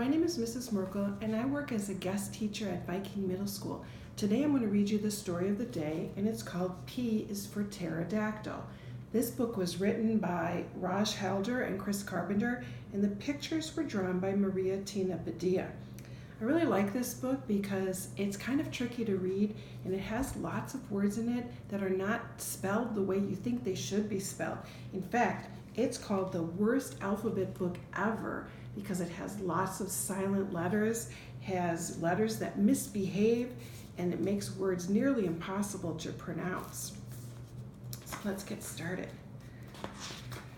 my name is Mrs. Merkel, and I work as a guest teacher at Viking Middle School. Today I'm going to read you the story of the day, and it's called P is for Pterodactyl. This book was written by Raj Halder and Chris Carpenter, and the pictures were drawn by Maria Tina Badia. I really like this book because it's kind of tricky to read, and it has lots of words in it that are not spelled the way you think they should be spelled. In fact, it's called the worst alphabet book ever because it has lots of silent letters, has letters that misbehave, and it makes words nearly impossible to pronounce. So let's get started.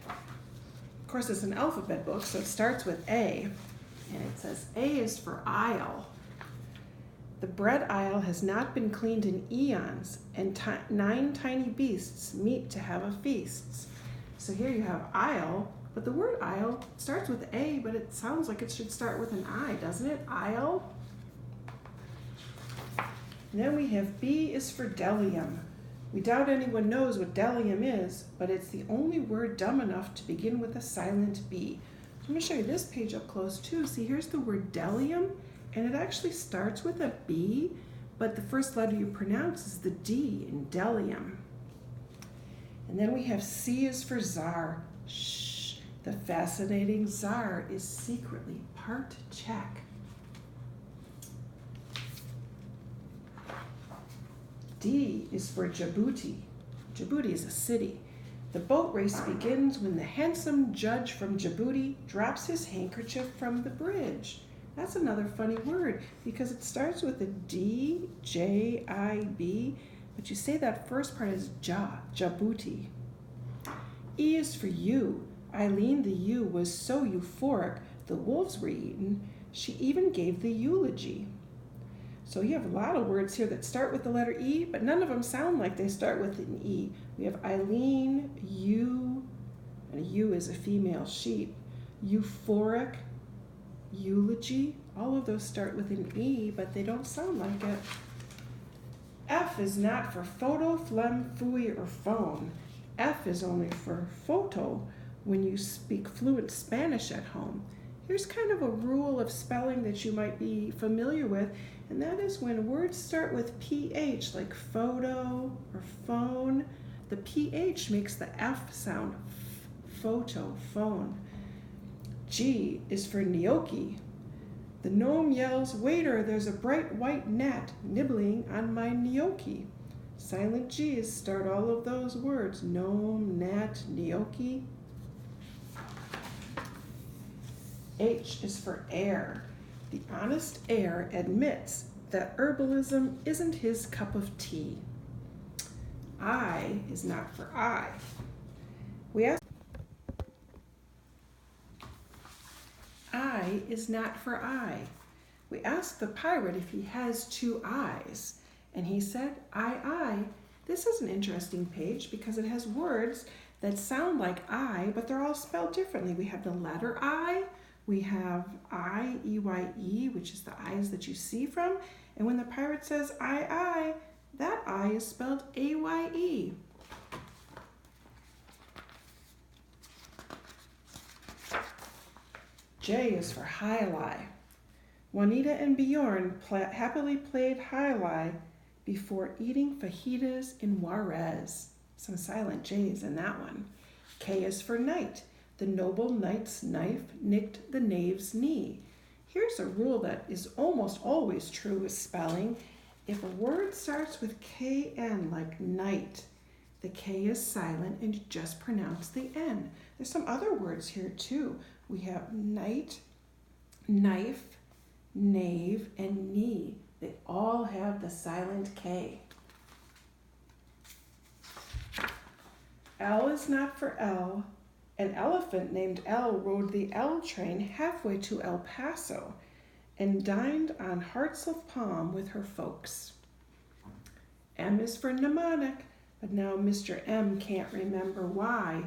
Of course, it's an alphabet book, so it starts with A, and it says A is for aisle. The bread aisle has not been cleaned in eons, and 9 tiny beasts meet to have a feast. So here you have aisle, but the word aisle starts with A, but it sounds like it should start with an I, doesn't it? Aisle. And then we have B is for delium. We doubt anyone knows what delium is, but it's the only word dumb enough to begin with a silent B. So I'm going to show you this page up close too. See, here's the word delium, and it actually starts with a B, but the first letter you pronounce is the D in delium. And then we have C is for czar. Shh. The fascinating czar is secretly part Czech. D is for Djibouti. Djibouti is a city. The boat race begins when the handsome judge from Djibouti drops his handkerchief from the bridge. That's another funny word because it starts with a D, J-I-B, but you say that first part is Djibouti. E is for you. Eileen the ewe was so euphoric the wolves were eaten, she even gave the eulogy. So you have a lot of words here that start with the letter E, but none of them sound like they start with an E. We have Eileen, ewe, and a ewe is a female sheep. Euphoric, eulogy, all of those start with an E, but they don't sound like it. F is not for photo, phlegm, phooey, or phone. F is only for photo when you speak fluent Spanish at home. Here's kind of a rule of spelling that you might be familiar with, and that is when words start with PH, like photo or phone, the PH makes the F sound, photo, phone. G is for gnocchi. The gnome yells, "Waiter, there's a bright white gnat nibbling on my gnocchi." Silent G's start all of those words, gnome, gnat, gnocchi. H is for heir. The honest heir admits that herbalism isn't his cup of tea. I is not for I. I is not for I. We asked the pirate if he has 2 eyes, and he said, I. This is an interesting page because it has words that sound like I, but they're all spelled differently. We have the letter I. We have I-E-Y-E, which is the eyes that you see from. And when the pirate says I, that I is spelled A-Y-E. J is for Jai-Alai. Juanita and Bjorn happily played Jai-Alai before eating fajitas in Juarez. Some silent J's in that one. K is for knight. The noble knight's knife nicked the knave's knee. Here's a rule that is almost always true with spelling. If a word starts with K-N, like knight, the K is silent and you just pronounce the N. There's some other words here too. We have knight, knife, knave, and knee. They all have the silent K. L is not for L. An elephant named L rode the L train halfway to El Paso and dined on hearts of palm with her folks. M is for mnemonic, but now Mr. M can't remember why.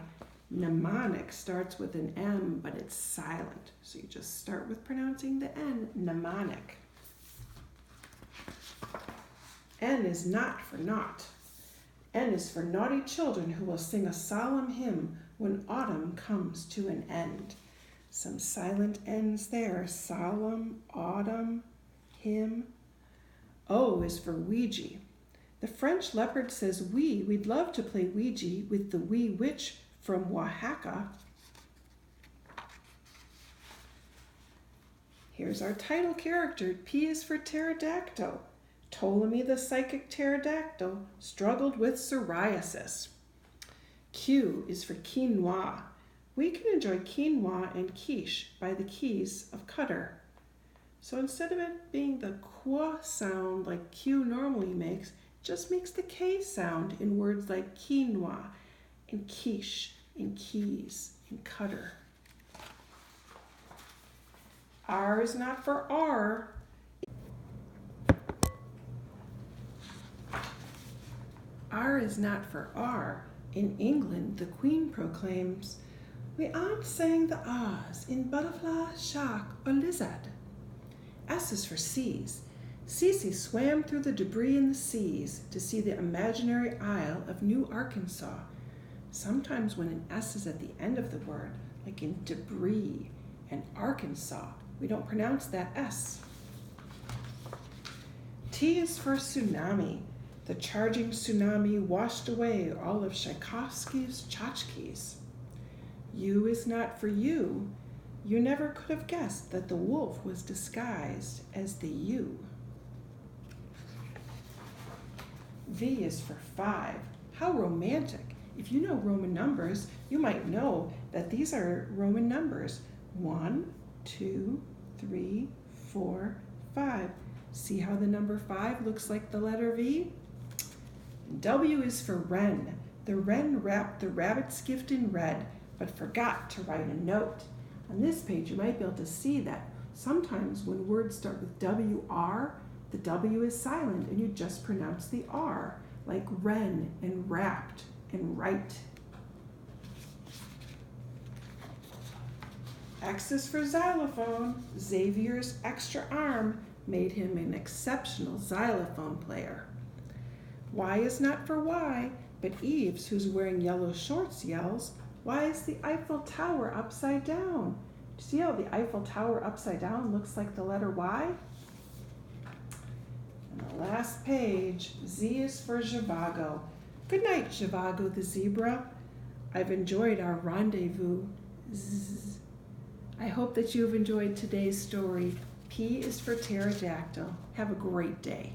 Mnemonic starts with an M, but it's silent. So you just start with pronouncing the N, mnemonic. N is not for naught. N is for naughty children who will sing a solemn hymn when autumn comes to an end. Some silent N's there. Solemn, autumn, hymn. O is for Ouija. The French leopard says we'd love to play Ouija with the wee witch from Oaxaca. Here's our title character. P is for pterodactyl. Ptolemy the psychic pterodactyl struggled with psoriasis. Q is for quinoa. We can enjoy quinoa and quiche by the keys of Cutter. So instead of it being the qua sound like Q normally makes, it just makes the K sound in words like quinoa and quiche and keys and Cutter. R is not for R. R is not for R. In England, the Queen proclaims, "We aren't saying the R's in butterfly, shark, or lizard." S is for seas. Cece swam through the debris in the seas to see the imaginary Isle of New Arkansas. Sometimes when an S is at the end of the word, like in debris and Arkansas, we don't pronounce that S. T is for tsunami. The charging tsunami washed away all of Tchaikovsky's tchotchkes. U is not for you. You never could have guessed that the wolf was disguised as the U. V is for 5. How romantic. If you know Roman numbers, you might know that these are Roman numbers. 1, 2, 3, 4, 5. See how the number 5 looks like the letter V? W is for wren. The wren wrapped the rabbit's gift in red, but forgot to write a note. On this page, you might be able to see that sometimes when words start with WR, the W is silent and you just pronounce the R, like wren and wrapped and right. X is for xylophone. Xavier's extra arm made him an exceptional xylophone player. Y is not for Y, but Eves, who's wearing yellow shorts, yells, "Why is the Eiffel Tower upside down?" See how the Eiffel Tower upside down looks like the letter Y? And the last page, Z is for Zhivago. Good night, Zhivago the zebra. I've enjoyed our rendezvous. Zzz. I hope that you've enjoyed today's story. P is for pterodactyl. Have a great day.